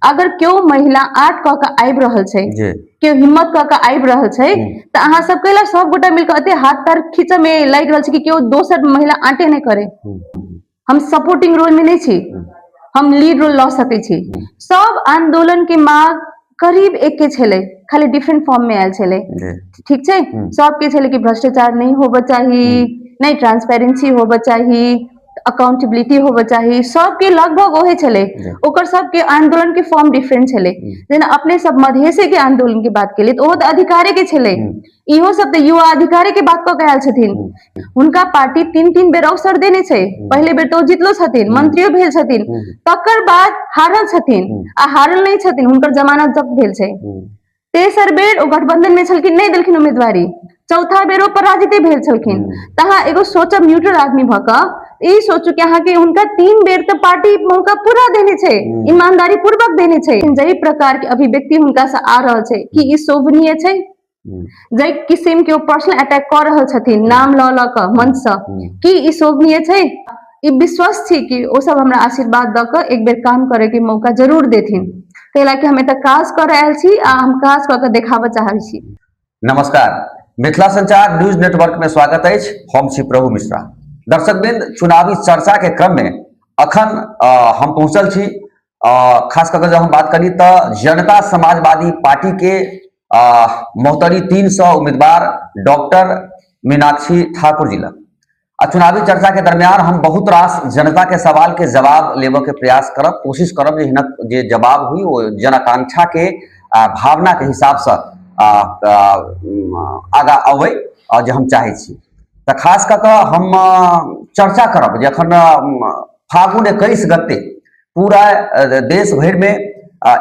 अगर क्यों महिला 8 कह के आबि रहल छै, क्यों हिम्मत कह के आबि रहल छै, तो अहाँ सब कहला सब गोटा मिलकर अते हाथ पैर खींचे में लागि रहल छै कि क्यों दोसर महिला आटे नहीं करे। हम सपोर्टिंग रोल में नहीं छी, हम लीड रोल ल सकै छी। सब आंदोलन के मांग करीब एक के छले, खाली डिफरेंट फॉर्म में आयल छले। ठीक छै, सब के छले कि भ्रष्टाचार नहीं होबे चाहिए, नहीं ट्रांसपेरेंसी होबे चाहिए, अकाउंटेबिलिटी होबे चाहिए, सबके लगभग ओहे छले। ओकर सबके आंदोलन के फॉर्म डिफरेंट छले। जेना अपने सब मधेसी के आंदोलन की बात केलिए तो तो अधिकारी के छले, इहो सब तो युवा अधिकारी के बात क आयल छथिन। उनका पार्टी 3-3 बेर अवसर देने छै, पहले बेर तो जितलो छथिन, मंत्रियो भेल छथिन, तकर बाद हारल छथिन आ हारल नहीं छथिन, हुनकर जमानत जब्त भेल छै। तेसर बेर ओ गठबंधन में छलखिन, नहीं देलखिन उम्मीदवारी, चौथा बेर ओ पराजित भेल छलखिन। तहाँ एगो सोचब न्यूट्रल आदमी भ क ई सोचू कि अहाँ के हुनका 3 बेर तो पार्टी मौका पूरा देने छै, ईमानदारी पूर्वक देने छै। जई प्रकार के अभिव्यक्ति हुनका से आ रहल छै कि ई शोभनीय छै, जई किस्म के पर्सनल अटैक कर रहल छथिन नाम ल ल क मंच से, कि ई शोभनीय छै। ई विश्वास छी कि ओ सब हमरा आशीर्वाद द क एक बेर काम करे के मौका जरूर देथिन। तेला कि हम एत काज कर आयल छी आ हम काज क के देखाबे चाहै छी। नमस्कार, मिथिला संचार न्यूज नेटवर्क में स्वागत है। हम छी प्रभु मिश्रा। दर्शकवृंद, चुनावी चर्चा के क्रम में अखन हम पहुंचल छी, खास करके जब हम बात करी तो जनता समाजवादी पार्टी के मोहतरी 300 उम्मीदवार डॉक्टर मीनाक्षी ठाकुर जी लग चुनावी चर्चा के दरमियान हम बहुत रास जनता के सवाल के जवाब लेवे के प्रयास करब, कोशिश करब जे जवाब हुई वो जन आकांक्षा के भावना के हिसाब से आगा अबै और जो हम चाहे छी। तो खास करके हम चर्चा करब जखन फागुन 21 गते पूरा देश भर में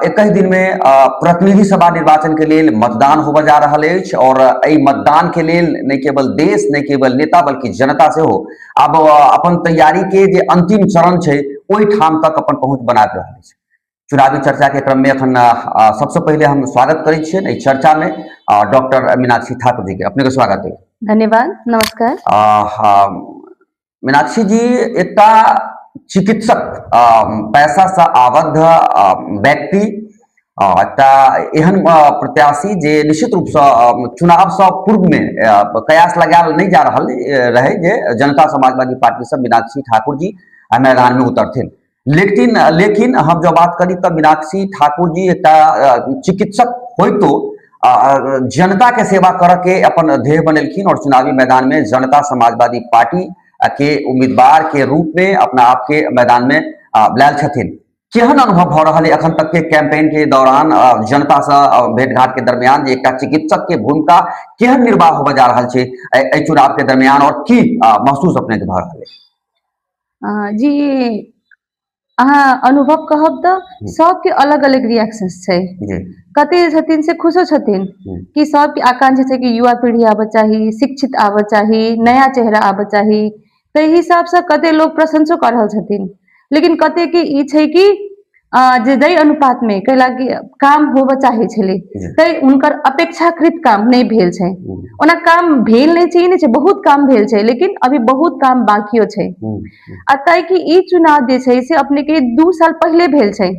21 दिन में प्रतिनिधि सभा निर्वाचन के लिए मतदान होबे जा रहा है। और एहि मतदान के लिए न केवल देश न केवल नेता बल्कि जनता से हो अब अपन तैयारी के जे अंतिम चरण है ओहि ठाम तक अपन पहुंच बना रहा है। चुनावी चर्चा के क्रम में अखन सबसे पहले हम स्वागत करै छियै चर्चा में डॉक्टर मीनाक्षी ठाकुर जी के। अपने के स्वागत है। धन्यवाद, नमस्कार। मीनाक्षी जी एकटा चिकित्सक, पैसा से आबद्ध व्यक्ति, एकटा एहन प्रत्याशी जे निश्चित रूप से चुनाव से पूर्व में कयास लगायल नहीं जा रहा रहे जे जनता समाजवादी पार्टी से मीनाक्षी ठाकुर जी मैदान में उतरथिन। लेकिन हम जो बात करी तो मीनाक्षी ठाकुर जी एक चिकित्सक हो तो जनता के सेवा करके अपन ध्येय बनेलखिन और चुनावी मैदान में जनता समाजवादी पार्टी के उम्मीदवार के रूप में अपना आप के मैदान में लायल छथिन। केहन अनुभव भ रहा है अखन तक के कैंपेन के दौरान जनता से भेंटघाट के दरमियान एक चिकित्सक के भूमिका केहन निर्वाह होबे जा रहा है चुनाव के दरमियान और की महसूस अपने के भ रहा है? जी अहाँ अनुभव कहब तो सबके अलग अलग रिएक्शन छै। कते छथिन से खुशो छथिन कि सबके आकांक्षा छै कि युवा पीढ़ी आबे चाहिए, शिक्षित आबे चाहिए, नया चेहरा आबे चाहिए, ताहि हिसाब से कते लोग प्रशंसो कर रहल छथिन। लेकिन कते के ई छै कि जे जई अनुपात में कैला कि काम होबे चाहे छले तै उनकर अपेक्षाकृत काम नहीं भेल छै। ओना काम भेल नहीं छै, नहीं छै, बहुत काम भेल छै, लेकिन अभी बहुत काम बाकियो छै। आ तै कि ई चुनाव जे छै से अपने के 2 साल पहले भेल छै,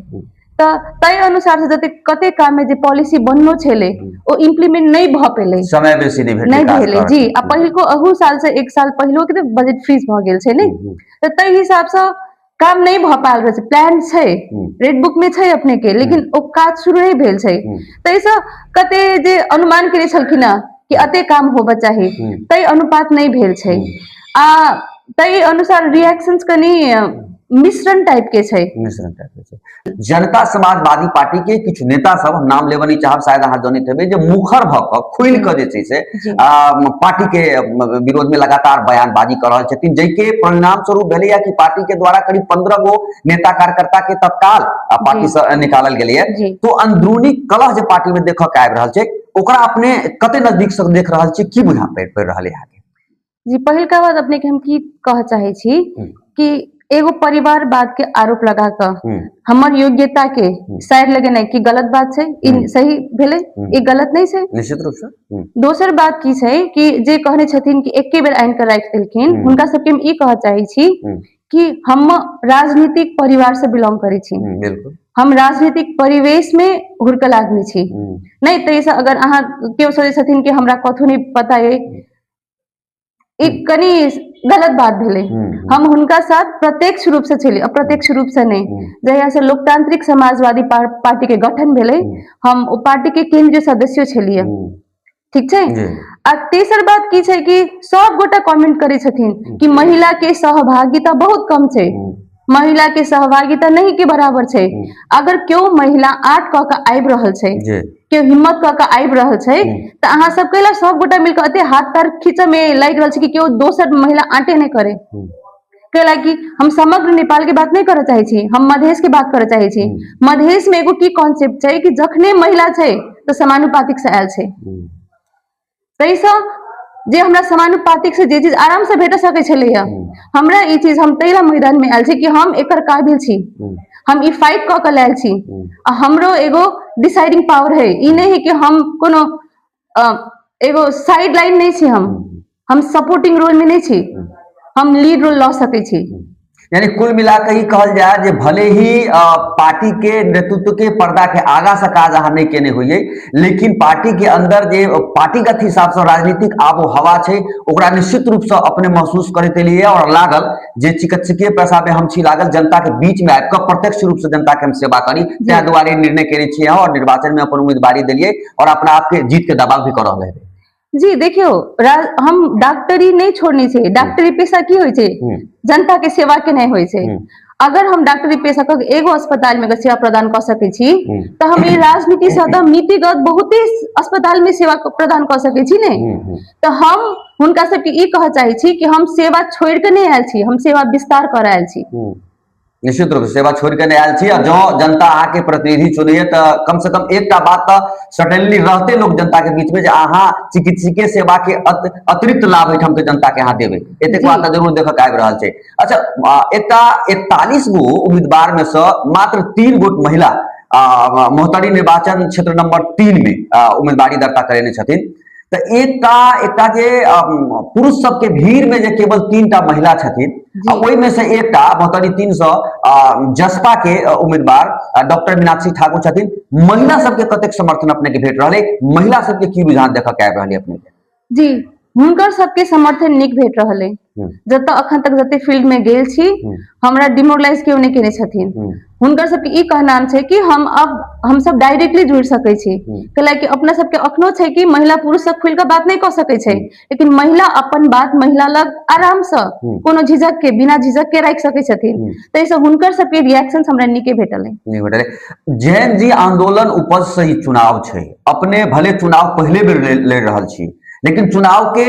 तो तय अनुसार से जते कते काम में जे पॉलिसी बनलो छले ओ इम्प्लीमेंट नहीं भ पेले, समय बेसी नहीं भेले जी। आ पहिलको अहू साल से 1 साल पहिलो के बजट फ्रीज भ गेल छै ने, तो तय हिसाब से काम नहीं भ पाल रहे, प्लान छै, रेड बुक में छै अपने के, लेकिन ओ काज शुरू नहीं भेल छै। तैसे कते जे अनुमान करे छलखिन कि अते काम होबे चाही तय अनुपात नहीं भेल छै। आ तय अनुसार रिएक्शंस कनी मिश्रण टाइप के छै। जनता समाजवादी पार्टी के कुछ नेता सब, हम नाम लेबे नहीं चाहब, शायद अहाँ जानैत हेबै, जे मुखर भ क खुल क जे छै से पार्टी के विरोध में लगातार बयानबाजी कर रहल छथिन, जैके परिणाम स्वरूप भेलै कि पार्टी के द्वारा करीब 15 गो नेता कार्यकर्ता के तत्काल पार्टी से निकालल गेलै। तो अंदरूनी कलह जे पार्टी में देखा के आबि रहल छै ओकरा अपने कते नजदीक से देख रहल छी, की बुझा पड़ि रहल है जी? पहिल का बात अपने के हम की कह चाहे छी कि एगो परिवारवाद के आरोप लगा कर हमर योग्यता के शायद लगे नहीं कि गलत बात छै, सही भेले, ये गलत नहीं छै निश्चित रूप से। दोसर बात की छै कि जे कहने छथिन कि एके बेर आइन के राख देलखिन, हुनका सबके हम ई कह चाहे छी कि हम राजनीतिक परिवार से बिलोंग करे छी। हम राजनीतिक परिवेश में हुरकल आदमी छी नहीं तो अगर अहाँ केओ सोचे छथिन कि हमरा कथु नहीं पता है एक कनी गलत बात भेले। हम उनका साथ प्रत्यक्ष रूप से छलिए अप्रत्यक्ष रूप से नहीं। जहिया से लोकतांत्रिक समाजवादी पार्टी के गठन भेले हम ओ पार्टी के केंद्रीय सदस्य छलिए ठीक है। आ तेसर बात की छै कि सब गोटा कमेंट करे छथिन कि महिला के सहभागिता बहुत कम छै, महिला के सहभागिता नहीं के बराबर छै। अगर क्यों महिला आठ क के आबि रहल छै क्यों हिम्मत क के आबि रहल छै त अहाँ सब कहला सब गोटा मिलकर अते हाथ पैर खींचे में लागि रहल छै कि क्यों दोसर महिला आटे नहीं करे। कहला कि हम समग्र नेपाल के बात नहीं करे चाहे छी, हम मधेश के बात करे चाहे छी। मधेश में एगो की कॉन्सेप्ट छै कि जखने महिला छै तो समानुपातिक से आयल छै। तैस जे हमरा समानुपातिक से जे चीज आराम से भेट सके छलैया हमरा ई चीज हम तैला मैदान में आयल छी कि हम एकर काबिल छी, हम ई फाइट क के लायल छी। हमरो एगो डिसाइडिंग पावर है, ई नहीं है कि हम कोनो एगो साइड लाइन नहीं छी, हम सपोर्टिंग रोल में नहीं छी, हम लीड रोल ल सके छी। यानी कुल मिलाकर ही कहल जाए जे भले ही पार्टी के नेतृत्व के पर्दा के आगा से काज अहाँ नहीं केने होइए लेकिन पार्टी के अंदर जे पार्टीगत हिसाब से राजनीतिक आबो हवा छै ओकरा निश्चित रूप से अपने महसूस करे के लिए और लागल जे चिकित्सकीय पेशा में हम छी लागल जनता के बीच में आबि कऽ प्रत्यक्ष रूप से जनता के हम सेवा करी तै दुआरे निर्णय केने छियै और निर्वाचन में अपन उम्मीदवारी दिलिए और अपना आप के जीत के दावा भी कर रहल है। जी देखियो हम डॉक्टरी नहीं छोड़नी चाहिए, डॉक्टरी पेशा की होय छै जनता के सेवा के नहीं होय छै। अगर हम डॉक्टरी पेशा के एगो अस्पताल में सेवा प्रदान कर सके छी तो हम ये राजनीति से नीतिगत बहुते अस्पताल में सेवा प्रदान कर सके छी नहीं। तो हम हुनका सबके ई कह चाहे छी कि हम सेवा छोड़ के नहीं आयल छी, हम सेवा विस्तार कर आयल छी। निश्चित रूप से सेवा छोड़ के नहीं आयल छी और जो जनता अहाँ के प्रतिनिधि चुनिए तो कम से कम एक बात तो सडनली रहते लोग जनता के बीच में जे अहाँ चिकित्सकीय सेवा के अतिरिक्त लाभ हम के जनता के यहाँ देवे एतेक बात जरूर देखक आबि रहल छै। अच्छा एकटा 41 गो उम्मीदवार में से मात्र 3 गोट महिला मोहतरी निर्वाचन क्षेत्र नंबर 3 में उम्मीदवारी दर्ता करेने छथिन। तो एकटा जे पुरुष सबके भीड़ में जे केवल 3टा महिला छथिन ओहि में से एकटा मोहतरी 300 जसपा के उम्मीदवार डॉक्टर मीनाक्षी ठाकुर छथिन। महिला सबके कतेक समर्थन अपने के भेट रहले, महिला सबके की रुझान देखक आबि रहले अपने के? जी हुनकर सबके समर्थन निक भेट रहले। जत अखन तक जते फील्ड में गेल छी हमरा डिमोरलाइज क्यों नहीं केने छथिन। हुनकर सबके ई कहनाम छै कि हम सब डायरेक्टली जुड़ सकै छी, कैलाकि अपना सबके अखनो छै कि महिला पुरुष सब खुल के बात नहीं कर सकै छै लेकिन महिला अपन बात महिला लग आराम से कोनो झिझक के बिना झिझक के राख सकै छथिन। तैसे हुनकर सबके रिएक्शंस हमरा निके भेटल है। जैन जी आंदोलन उपज से ही चुनाव छै, अपने भले चुनाव पहले बेर लड़ रहल छी लेकिन चुनाव के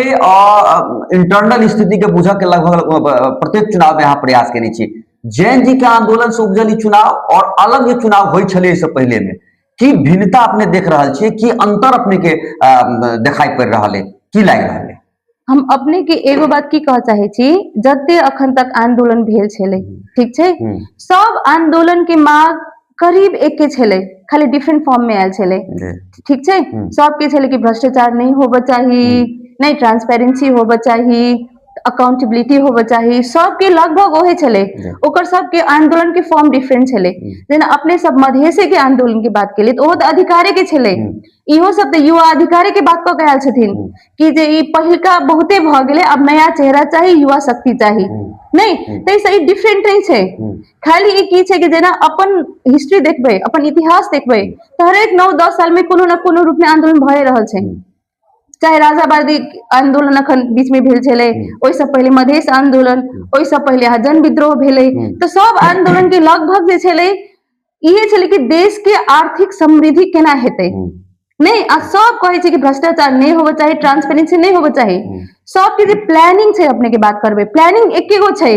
इंटरनल स्थिति के बुझ के लगभग प्रत्येक चुनाव में यहाँ प्रयास केने छी। जैन जी के आंदोलन से उपजल चुनाव और अलग जे चुनाव होय छले इससे पहले में की भिन्नता अपने देख रहल छी, की अंतर अपने के दिखाई पड़ रहा है, की लाग रहा है? हम अपने के एगो बात की कह चाहे छी, जते अखन तक आंदोलन भेल छले ठीक छै सब आंदोलन के मांग करीब एके छले, खाली डिफरेंट फॉर्म में आयल छले ठीक छै। सबके छले कि भ्रष्टाचार नहीं होबा चाहिए, नहीं ट्रांसपेरेंसी होबा चाहिए, अकाउंटेबिलिटी होबा चाहिए, सबके लगभग ओहे छले। ओकर सबके आंदोलन के फॉर्म डिफरेंट छले। जेना अपने सब मधेसे के आंदोलन की बात केलिए तो ओ तो अधिकारे के छले, इहो सब तो युवा अधिकारे के बात कह आयल छथिन कि जे ई पहिलका बहुते भ गेले अब नया चेहरा चाहिए, युवा शक्ति चाहिए नहीं। तैसे ई डिफरेंट नहीं छै, खाली ई की छै कि जेना अपन हिस्ट्री देखबे अपन इतिहास देखबे तो हरेक 9-10 साल में कोनो न कोनो रूप में आंदोलन भए रहल छै। चाहे राजावादी आंदोलन अखन बीच में भेल छले, ओहि से पहले मधेश आंदोलन, ओहि से पहले जन विद्रोह भेले, तो सब आंदोलन के लगभग जे छले इहे छले कि देश के आर्थिक समृद्धि केना हेतै नहीं। आ सब कहे छै कि भ्रष्टाचार नहीं होबा चाहिए, ट्रांसपेरेंसी नहीं होबा चाहिए। सबके जे प्लानिंग छै अपने के बात करबे प्लानिंग एकेगो छै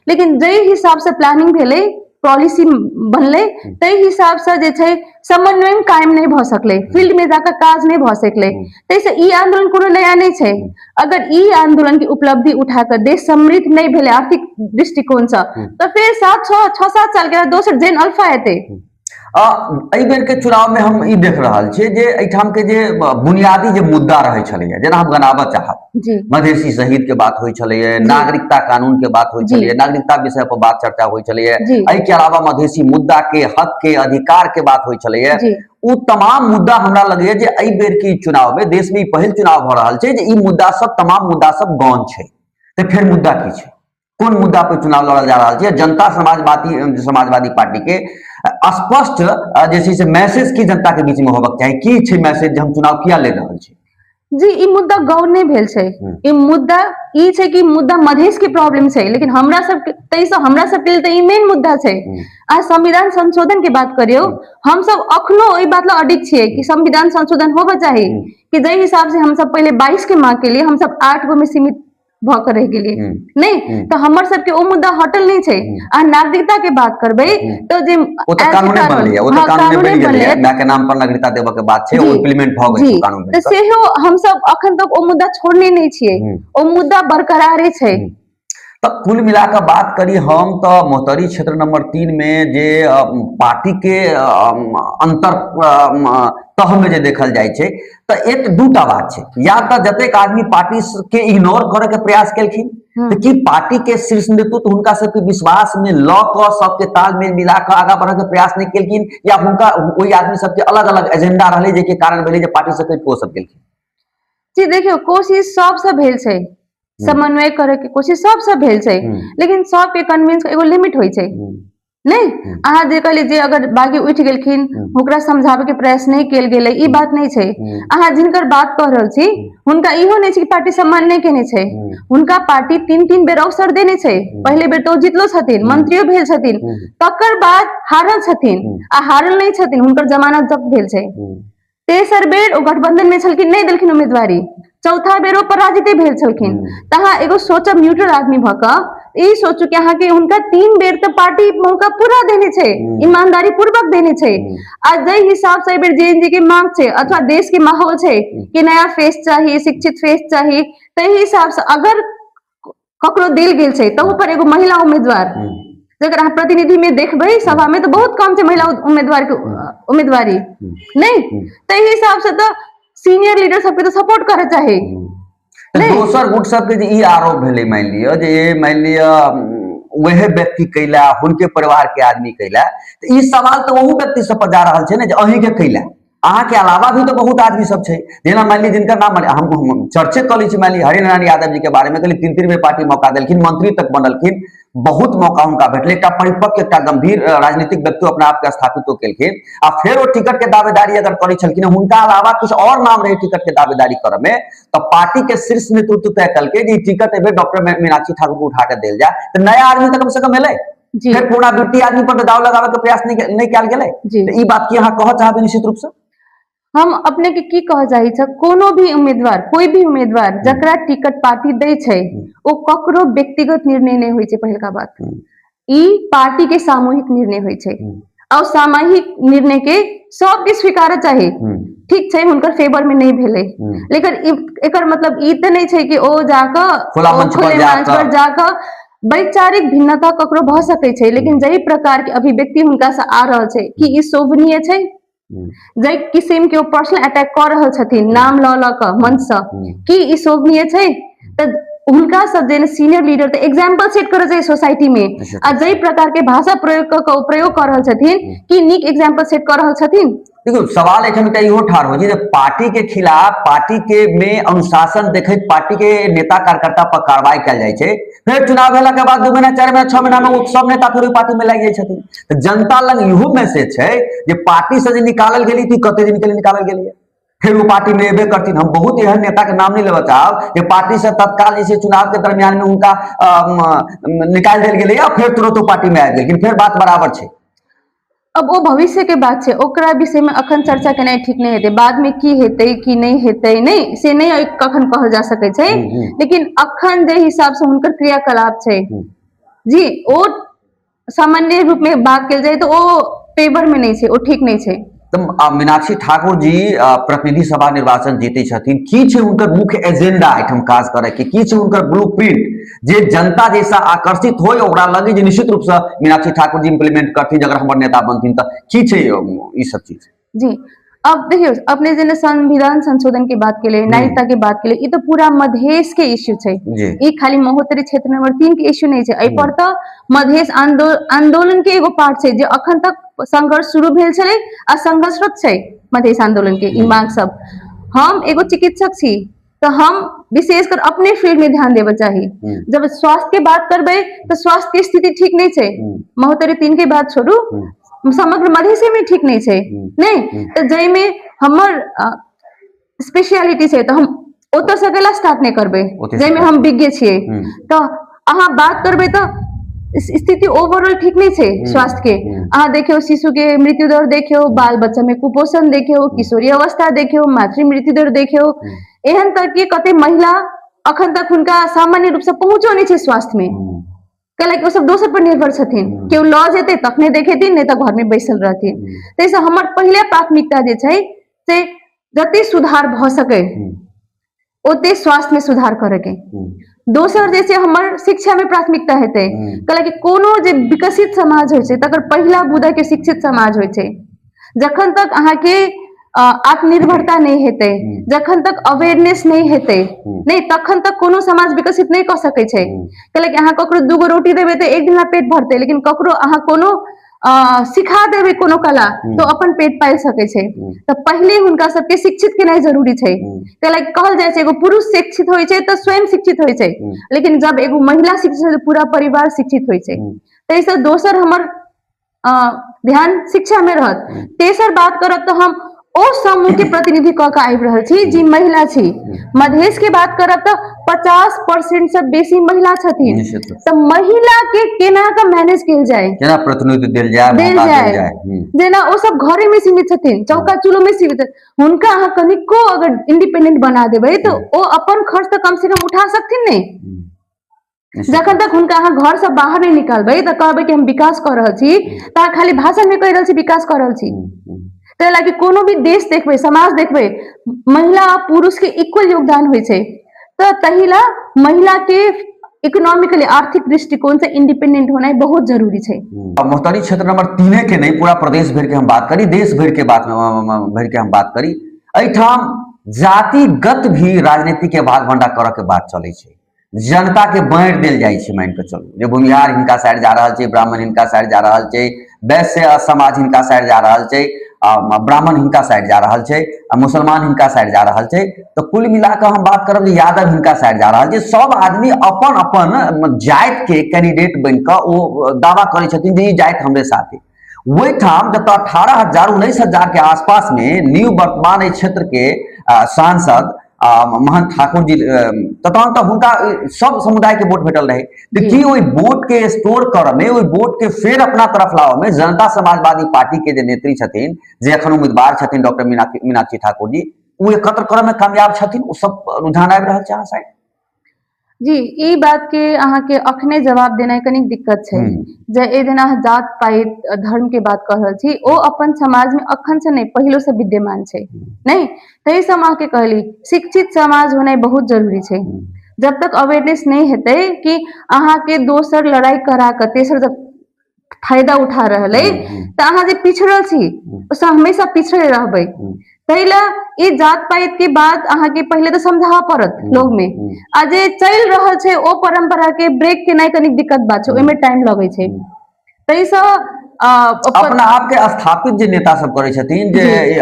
लेकिन जे हिसाब से प्लानिंग भेले पॉलिसी बनले तै हिसाब से जे छै समन्वय कायम नहीं भ सकले, फील्ड में जाकर काज नहीं भ सकले। तैसे ई आंदोलन कोनो नया नहीं छै। अगर ई आंदोलन की उपलब्धि उठाकर देश समृद्ध नहीं भेले आर्थिक दृष्टिकोण से तो फिर 6-7 साल के बाद दोसर जैन अल्फा हेतै एहि बेर के चुनाव में हम ई देख रहल छियै जे एहिठाम के जे बुनियादी जे मुद्दा रहे छलैया, जेना हम गनाबऽ चाहब, मधेसी शहीद के बात होइ छलैया, नागरिकता कानून के बात होइ छलैया, नागरिकता विषय पर बात चर्चा होइ छलैया, एहि के अलावा मधेसी मुद्दा के हक के अधिकार के बात होइ छलैया। ओ तमाम मुद्दा हमरा लगैया जे एहि बेर के चुनाव में, देश में ई पहिल चुनाव भ रहल छै जे ई मुद्दा सब, तमाम मुद्दा सब गौन छै। तो फिर मुद्दा की छै, कोन मुद्दा पर चुनाव लड़ल जा रहा है? जनता समाजवादी पार्टी के स्पष्ट जैसे मैसेज की जनता के बीच में होबक चाही, की छै मैसेज जे हम चुनाव किया ले रहल छी? जी, ई मुद्दा गौन नहीं भेल छै। ई मुद्दा ई छै कि मुद्दा मधेश के प्रॉब्लम छै, लेकिन हमरा सब हमरा सब के लिए तो ई मेन मुद्दा छै। आज संविधान संशोधन के बात करियो, हम सब अखनो ओई बात ला अडिग छियै कि संविधान संशोधन होबा चाही, कि जै हिसाब से हम सब पहले 22 के मांग के लिए हम सब 8 गो में सीमित भऽ रह गेलिए नहीं, तो हमर सबके ओ मुद्दा हटल नहीं छै। आ नागरिकता के बात करबे तो जे ओ त कानूने बनलै, ओ त कानूने बनि गेलै, माय के नाम पर नागरिकता देबऽ के बात छै, ओ इम्प्लीमेंट भ गेल छै कानून में। तो सेहो हम सब अखन तक ओ मुद्दा छोड़ने नहीं छियै, ओ मुद्दा बरकरारे छै। तब कुल मिलाकर बात करी हम तो मोहतरी क्षेत्र नंबर 3 में जे पार्टी के अंतर तह में जे देखल जाय छै, तो एक दूटा बात छै, या तो जतेक आदमी पार्टी के इग्नोर करे के प्रयास केलखिन, तो कि पार्टी के शीर्ष नेतृत्व हुनका सबके विश्वास में ल क सबके तालमेल मिला के आगा बढ़े के प्रयास नहीं केलखिन, या हुनका कोई आदमी सबके अलग अलग एजेंडा रहले जे के कारण भेले जे पार्टी सबके कोसब केलखिन? जी देखियो, कोशिश सबसे भेल छै, समन्वय करे के कोशिश सबसे भेल छै, लेकिन सब के कन्विंस एगो लिमिट होय छै नहीं। अहाँ जे कहली जे अगर बागी उठ गेलखिन, ओकरा समझावे के प्रयास नहीं केल गेलै, ई बात नहीं छै। अहाँ जिनकर बात कह रहल छी, हुनका इहो नहीं छै कि पार्टी सम्मान नहीं केने छै, हुनका पार्टी 3-3 बेर अवसर देने छै। पहले बेर तो जितलो छथिन, मंत्रियो भेल छथिन, तकर बाद हारल छथिन, आ हारल नहीं छथिन, हुनकर जमानत जब्त भेल छै। तेसर बेर ओ गठबंधन में छलखिन, नहीं देलखिन उम्मीदवारी, चौथा बेर ओ पराजित भेल छलखिन। तहाँ एगो सोचब न्यूट्रल आदमी भ क ई सोचू कि अहाँ के हुनका 3 बेर तो पार्टी मौका पूरा देने छै, ईमानदारी पूर्वक देने छै। आ जै हिसाब से बेर जेएनजी के मांग छै, अथवा देश के माहौल छै कि नया फेस चाहिए, शिक्षित फेस चाहिए, तै हिसाब से अगर ककरो देल गेल छै तो ऊपर एगो महिला उम्मीदवार, जगर अहाँ प्रतिनिधि में देखबै सभा में तो बहुत कम छै महिला उम्मीदवार के उम्मीदवारी नहीं, तै हिसाब से तो सीनियर लीडर सबके तो सपोर्ट करे चाहे। दोसर गुट सबके जे ई आरोप भेलै, मान लिया जे मान लिया वह व्यक्ति कैला, हुनके परिवार के आदमी कैला, तो ई सवाल तो वही व्यक्ति सब पर जा रहल छै ने जे अहीं के कैला, अहाँ के अलावा भी तो बहुत आदमी सब छै, जेना मान ली जिनका नाम हम चर्चे कर ली, मान ली हरिनारायण यादव जी के बारे में कहली 3-3 बेर पार्टी मौका देलखिन, मंत्री तक बनलखिन, बहुत मौका हुनका भेटले, एक परिपक्व, एक गंभीर राजनीतिक व्यक्ति अपने आप के स्थापित केलखिन, आ फिर वो टिकट के दावेदारी अगर करे छलखिन, हुनका अलावा कुछ और नाम रहे टिकट के दावेदारी करे में, तो पार्टी के शीर्ष नेतृत्व तय कलके जे टिकट एबे डॉक्टर मीनाक्षी ठाकुर को उठा के देल जाए, तो नया आदमी तो कम से कम मिले, फिर पुनरावृत्ति आदमी पर दाव लगावे के प्रयास नहीं कयल गेलै। तो ई बात की अहाँ कहऽ चाहबै निश्चित रूप से? हम अपने के की कह जाइ छ, कोनो भी उम्मीदवार, कोई भी उम्मीदवार जकरा टिकट पार्टी दै छै, ओ ककरो व्यक्तिगत निर्णय नहीं होय छै। पहिलका बात, ई पार्टी के सामूहिक निर्णय होय छै, और सामूहिक निर्णय के सबके स्वीकार चाही। ठीक छै, हुनकर फेवर में नहीं भेलै, लेकिन एकर मतलब ई त नहीं छै कि ओ जाकर खुले मंच पर जाकर वैचारिक भिन्नता ककरो भ सकै छै, लेकिन जही प्रकार के अभिव्यक्ति हुनका से आ रहल छै कि ई शोभनीय छै, जै किस्म के पर्सनल अटैक कर रहल छथिन नाम ल क मंच से, कि ई शोभनीय छै? त हुनका सब जे सीनियर लीडर तो एग्जाम्पल सेट करे छै सोसाइटी में, आ जै प्रकार के भाषा प्रयोग कर रहल छथिन कि नीक एग्जाम्पल सेट कर रहल छथिन। देखो सवाल एखन त इहो ठाढ़ हो जे पार्टी के खिलाफ, पार्टी के में अनुशासन देखैत पार्टी के नेता कार्यकर्ता पर कार्रवाई कयल जाइ छै, फिर चुनाव भेला के बाद 2 महीना 4 महीना 6 महीना में वो सब नेता फिर पार्टी में लागि जाइ छथिन। तो जनता लग इहो मैसेज छै जे पार्टी से जे निकालल गेली थी, कते दिन के लिए निकालल गेली है, फिर वो पार्टी में एबे करती। हम बहुत एहन नेता के नाम नहीं लेबऽ चाहब जे पार्टी से तत्काल जैसे चुनाव के दरमियान में उनका निकाल देल गेलै, फिर तुरंत वो पार्टी में आबि गेल, लेकिन फिर बात बराबर छै। अब वो भविष्य के बात छै, ओकरा विषय में अखन चर्चा केनाइ ठीक नहीं हेतै, बाद में की हेतै की नहीं हेतै, नहीं से नहीं कखन कहल जा सकै छै। लेकिन अखन जे हिसाब से हुनकर क्रियाकलाप छै जी, ओ सामान्य रूप में बात कल जाए तो ओ फेवर में नहीं छै, ओ ठीक नहीं छै। तो मीनाक्षी ठाकुर जी प्रतिनिधि सभा निर्वाचन जीते छथिन, की छै हुनकर मुख्य एजेंडा एठम काज करे के, की छै हुनकर ब्लूप्रिंट जे जनता जैसा आकर्षित होय ओकरा लगे जे निश्चित रूप से मीनाक्षी ठाकुर जी इंप्लीमेंट करथिन अगर हमर नेता बनथिन त की छै ई सब चीज। जी अब देखियो अपने जने संविधान संशोधन की बात के लिए, नागरिकता की बात के लिए, ये तो पूरा मधेश के इश्यू है, ये खाली महोत्तरी क्षेत्र नंबर 3 के इश्यू नहीं है, पर तो मधेश आंदोलन के एगो पार्ट है जो अखन तक संघर्ष शुरू भेल छले आ संघर्षरत है मधेश आंदोलन के ई मांग सब। हम एगो चिकित्सक छी तो हम विशेषकर अपने फील्ड में ध्यान देवे चाहिए। जब स्वास्थ्य के बात करबे तो स्वास्थ्य की स्थिति ठीक नहीं है, महोत्तरी 3 के बात छोड़ू समग्र मधेश में ठीक नहीं है, नहीं तो जय में हमर स्पेशलिटी है तो हम ओतो सकेला स्टार्ट नहीं करबे, जय में हम विज्ञ छिए तो अहाँ बात करबे तो स्थिति ओवरऑल ठीक नहीं है स्वास्थ्य के। अहाँ देखियो शिशु के मृत्यु दर देखियो, बाल बच्चा में कुपोषण देखियो, किशोरी अवस्था देखियो, मातृ मृत्यु दर देखियो, एहन तक कि कते महिला अखन तक उनका सामान्य रूप से पहुंचो नहीं है स्वास्थ्य में, कैलाकि वो सब दोसर पर निर्भर छथिन, केओ लॉ जेते तखने देखेथिन नहीं तो घर में बैसल रहथिन। तैसे हमर पहले प्राथमिकता जे छै से जते सुधार भ सके ओते स्वास्थ्य में सुधार करे के। दोसर जैसे हमर शिक्षा में प्राथमिकता हेते, कैलाकि कोनो जे विकसित समाज होय छै तकर पहिला बुदा के शिक्षित समाज होय छै। जखन तक अहाँ के आत्मनिर्भरता नहीं हेते, जखन तक अवेयरनेस नहीं हेते, नहीं तखन तक कोनो समाज विकसित नहीं कर सके छै। कैलाकि अहाँ ककरो दूगो रोटी देबे तो एक दिन में पेट भरते, लेकिन ककरो अहाँ कोनो सिखा देबे कोनो कला तो अपन पेट पाल सके छै। तो पहले हुनका सबके शिक्षित केनाइ जरूरी छै, कैलाकि कहल जाय छै एगो पुरुष शिक्षित होय छै तो स्वयं शिक्षित होय छै, लेकिन जब एगो महिला शिक्षित होय छै पूरा परिवार शिक्षित होय छै। तैसे दोसर हमर ध्यान शिक्षा में रहत। तेसर बात करब तो हम ओ समूह के प्रतिनिधि क के आबि रहल छी जी महिला छी। मधेश के बात करब तो 50% से बेसी महिला छथिन, तो महिला के केना के मैनेज कैल जाए, केना प्रतिनिधि देल जाए जेना ओ सब घरे में सीमित छथिन, चौका चूल्हो में सीमित, हुनका अहाँ कनिको अगर इंडिपेंडेंट बना देबै तो ओ अपन खर्च तो कम से कम उठा सकथिन नहीं। जखन तक हुनका अहाँ घर से बाहर नहीं निकालबै तो कहबै कि हम विकास कर रहल छी, तो खाली भाषण में कह रहल छी विकास कर रहल छी। तो लागी कोनो भी देश देखबे, समाज देखबे, महिला और पुरुष के इक्वल योगदान होय छै, तो तहिला महिला के इकोनॉमिकली आर्थिक दृष्टिकोण से इंडिपेंडेंट होना बहुत जरूरी है। महोत्तरी क्षेत्र नंबर 3 के नहीं पूरा प्रदेश भर के हम बात करी, देश भर के हम बात करी, एठाम जातिगत भी राजनीति के भाग भंडा करे के बात चले छै, जनता के बांट देल जाय छै। मान के चलू जे भूमिहार हिनका साइड जा रहल छै, ब्राह्मण हिनका साइड जा रहल छै, वैश्य समाज हिनका साइड जा रहल छै, ब्राह्मण हिनका साइड जा रहल छै, मुसलमान हिनका साइड जा रहल छै, तो कुल मिलाकर हम बात करब जे यादव हिनका साइड जा रहल छै। सब आदमी अपन अपन जाति के कैंडिडेट बनकर ओ दावा करे छथिन जे ई जाति हमरे साथ है। वही ठाम जब 18,000 19,000 के आसपास में न्यू वर्तमान क्षेत्र के सांसद महंत ठाकुर जी तखन तो हुनका सब समुदाय के वोट भेटल रहे, तो की ओई वोट के स्टोर कर में, ओई वोट के फिर अपना तरफ लाओ में जनता समाजवादी पार्टी के जे नेत्री छथिन, जे अखन उम्मीदवार छथिन डॉक्टर मीनाक्षी ठाकुर जी, वो एकत्र करे में कामयाब छथिन, वो सब रुझान आबि रहल छै अहाँ साइड। जी ई बात के अहाँ के अखने जवाब देना कनिक दिक्कत छै। जे ए दिन अहाँ जात पात धर्म के बात कर रहल छी, ओ अपन समाज में अखन से नहीं पहिलो से विद्यमान छै, नहीं तही से हम अहाँ के कहली शिक्षित समाज होना बहुत जरूरी छै। जब तक अवेयरनेस नहीं हेते कि अहाँ के दोसर लड़ाई करा के तेसर जब फायदा उठा रहल है तो अहाँ जे पिछड़ल छी उससे हमेशा पिछड़े रहबै। तैला ये जात पात के बाद अहाँ के पहले तो समझावा पड़त लोग में, आ जे चल रहल छै ओ परंपरा के ब्रेक के नहीं कनिक दिक्कत बात छै, ओइमे टाइम लगे छै। तैसे अपना आप के स्थापित जे नेता सब करे छथिन जे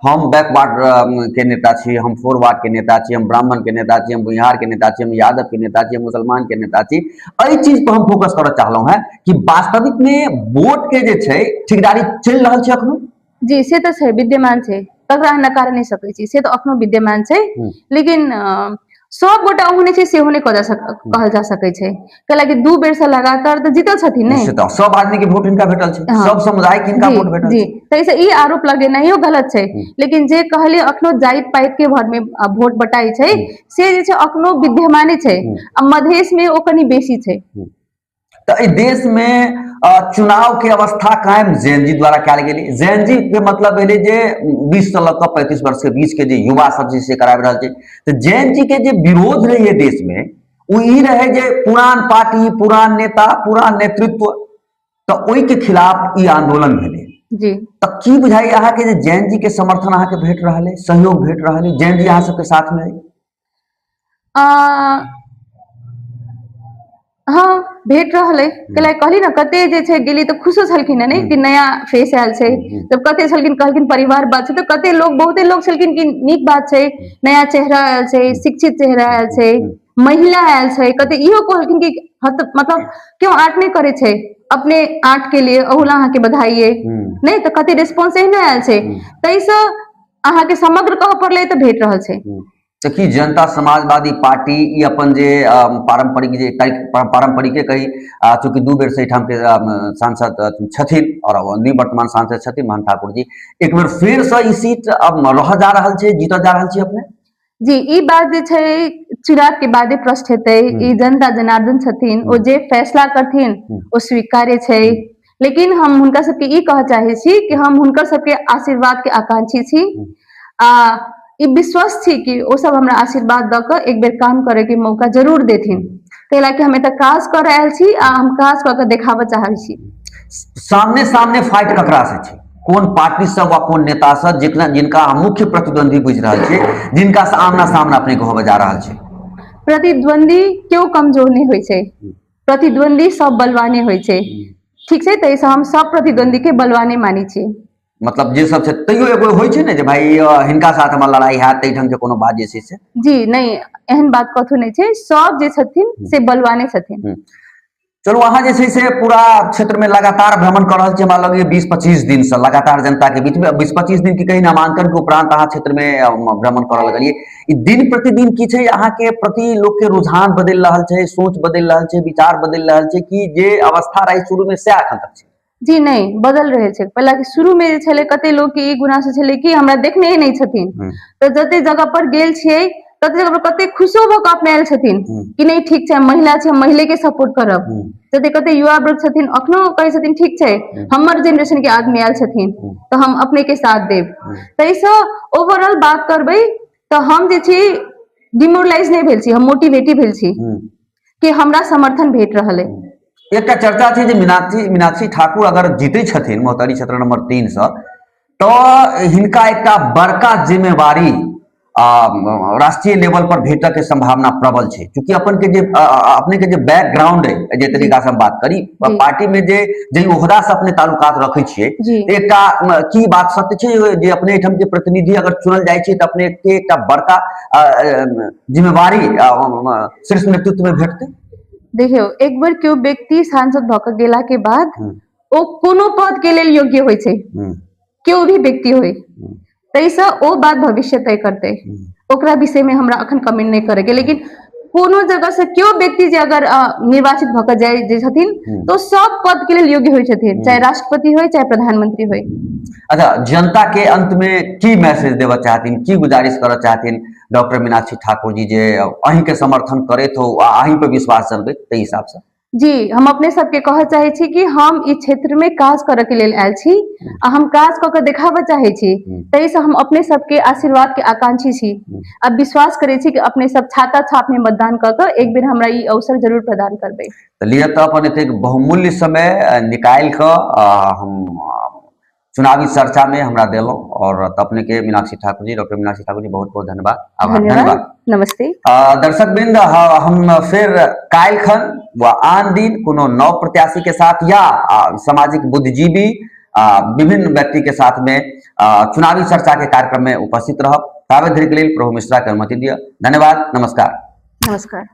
हम बैकवर्ड के नेता छी, हम फॉरवर्ड के नेता छी, हम ब्राह्मण के नेता छी, हम बिहार के नेता छी, हम यादव के नेता छी, हम मुसलमान के नेता छी, एहि चीज पर हम फोकस करऽ चाहलहुं हैं कि वास्तविक में वोट के जे छै ठेकेदारी चल रहल छै अखनो। जी से तो छै, विद्यमान छै, तकरा नकार नहीं सकै छी, से तो अखनो विद्यमान छै, लेकिन सब गोटा ओहने छै सेहो नहीं कहल जा सकै छै, कैलाकि 2 बेर से लगातार तो जीतल छथिन नहीं, सब आदमी के वोट हिनका भेटल छै, सब समुदाय के हिनका वोट भेटल छै। तैसे ई आरोप लगेनाइयो गलत छै, लेकिन जे कहले अखनो जाइत पाइत के भर में वोट बटाई छै से जे छै अखनो विद्यमाने छै, आ मधेश में ओ कनी बेसी छै। तो देश में चुनाव के अवस्था कायम जैन जी द्वारा कयल गेलै। जैन जी के मतलब भेलै जे 20 से लऽ कऽ 35 वर्ष के बीच के जे युवा सब छै से कराबि रहल छै। तऽ जैन जी के जे विरोध रहै देश में वो ई रहे जे पुरान पार्टी, पुरान नेता, पुरान नेतृत्व, तऽ ओहि के खिलाफ ई आंदोलन भेलै। जी तऽ की बुझाइ अहाँ के जे जैन जी के समर्थन अहाँ के भेट रहल है, सहयोग भेट रहल है, जैन जी अहाँ सबके साथ में है? हाँ भेट रहल है, कैला कहली ना कते जे छै गेली तऽ खुशो छलखिन नहीं कि नया फेस आयल छै। तब कते छलखिन कहलखिन परिवार बात छै, तो कते लोग बहुते लोग छलखिन कि नीक बात छै, नया चेहरा आयल छै, शिक्षित चेहरा आयल छै, महिला आयल छै। कते इहो कहलखिन कि मतलब क्यों आर्ट नहीं करे छै, अपने आर्ट के लिए अहुला अहाँ के बधाई है नहीं। तो कते रिस्पॉन्स एहने आयल छै, तैसे अहाँ के समग्र कह पड़ले तो भेट रहल छै। तऽ की जनता समाजवादी पार्टी ई अपन जे पारंपरिक जे पारंपरिके कही, चूंकि 2 बेर से ठाम के सांसद छथिन और निवर्तमान सांसद छथिन मोहन ठाकुर जी, एक बेर फिर से ई सीट अब रह जा रहल छै, जीतल जा रहल छै अपने? जी ई बात जे छै चुनाव के बादे प्रश्न हेतै। ई जनता जनार्दन छथिन, ओ जे फैसला करथिन ओ स्वीकार्य छै। लेकिन हम हुनका सबके ई कह चाहे छी कि हम हुनकर सबके आशीर्वाद के आकांक्षी छी। ई विश्वास छी कि ओ सब हमरा आशीर्वाद द के एक बेर काम करे के मौका जरूर देथिन। कैला कि हम एतऽ काज कर आयल छी आ हम काज कऽ के देखाबऽ चाहै छी। सामने सामने फाइट ककरा से छै? कोन पार्टी सब वा कोन नेता सब जिनका मुख्य प्रतिद्वंदी बुझ रहल छै, जिनका से आमना सामना अपने को होबे जा रहल छै? प्रतिद्वंदी क्यों कमजोर नहीं होइ छै, प्रतिद्वंदी सब बलवाने होइ छै। ठीक छै, तैसे हम सब प्रतिद्वंदी के बलवाने मानी छी। मतलब जे सब छै तैयो एगो होइ छै ने जे भाई हिनका साथ हमर लड़ाई हैत, तै ढंग के कोनो बात जे छै से? जी नहीं, एहन बात कथु नहीं छै, सब जे छथिन से बलवाने छथिन। चलो अहाँ जे छै से पूरा क्षेत्र में लगातार भ्रमण कर रहल छी, हमरा लगे 20-25 दिन से लगातार जनता के बीच में 20-25 दिन की कही नामांकन के उपरांत अहाँ क्षेत्र में भ्रमण करऽ लगलिए। ई दिन प्रतिदिन की छै अहाँ के प्रति लोग के रुझान बदल रहल छै, सोच बदल रहल छै, विचार बदल रहल छै कि जे अवस्था रही शुरू में से एखन तक छै? जी नहीं बदल रहे छै। पहला कि शुरू में जे छले कते लोग के ई गुना से छले कि हमरा देखने ही नहीं छथिन, तो जते जगह पर गेल छियै तते जगह पर कते खुशो भऽ कऽ अपनायल छथिन कि नहीं ठीक छै, महिला छै, महिले के सपोर्ट करब। जते कते युवा वर्ग छथिन अखनो कहै छथिन ठीक छै हमर जेनरेशन के आदमी आयल छथिन तो हम अपने के साथ देब। तैसे ओवरऑल बात करबै तो हम जे छी डिमोरलाइज नहीं भेल छी, हम मोटिवेटिव भेल छी कि हमरा समर्थन भेट रहल है। एक चर्चा थी मीनाक्षी ठाकुर अगर जीते छथिन मोहतरी क्षेत्र नंबर 3 से, तो हिनका एक बड़का जिम्मेवारी राष्ट्रीय लेवल पर भेटक के संभावना प्रबल है। क्योंकि अपने के जे बैकग्राउंड है, जे तरीका से हम बात करी पार्टी में जे ओहदा से अपने ताल्लुकात रखे छिए, एक की बात सत्य छै जे अपने एठम के प्रतिनिधि अगर चुनल जाय छै त अपने के एक बड़का जिम्मेवारी शीर्ष नेतृत्व में भेटते? देखियो एक बार क्यों व्यक्ति सांसद भऽ कऽ गेला के बाद ओ कोनो पद के लेल योग्य होइ छै, क्यों भी व्यक्ति होय, तैसे ओ बात भविष्य तय करते। ओकरा विषय में हमरा अखन कमेंट नहीं करेके। लेकिन कोनो जगह से क्यों व्यक्ति जे अगर निर्वाचित भऽ कऽ जाय छथिन तो सब पद के लेल योग्य होइ छथिन, चाहे राष्ट्रपति होय चाहे प्रधानमंत्री होय। अच्छा, जनता के अंत में की मैसेज देना चाहतीन, की गुजारिश करना चाहतीन डॉक्टर मीनाक्षी ठाकुर जी जे अहीं के समर्थन करे तो अहीं पे विश्वास जलबे ते हिसाब से? जी हम अपने सबके कह चाहे छी कि हम इस क्षेत्र में काज करे के लेल आयल छी आ हम काज क के देखाबऽ चाहे छी, तै से हम अपने सबके आशीर्वाद के आकांक्षी छी। अब विश्वास करे छी कि अपने सब छाता छाप में मतदान क के एक बेर हमरा ई अवसर जरूर प्रदान करबे। लिए तो अपन एतेक बहुमूल्य समय निकाल के हम चुनावी चर्चा में हमरा दिलों और अपने के मीनाक्षी ठाकुर जी, डॉक्टर मीनाक्षी ठाकुर जी बहुत बहुत धन्यवाद, आभार, धन्यवाद, नमस्ते। दर्शक बिंद हम फिर काल खन व आन दिन कोनो नव प्रत्याशी के साथ या सामाजिक बुद्धिजीवी विभिन्न व्यक्ति के साथ में चुनावी चर्चा के कार्यक्रम में उपस्थित रहब। ताबे धरि के लिए प्रभु मिश्रा के अनुमति दिया। धन्यवाद, नमस्कार। नमस्कार।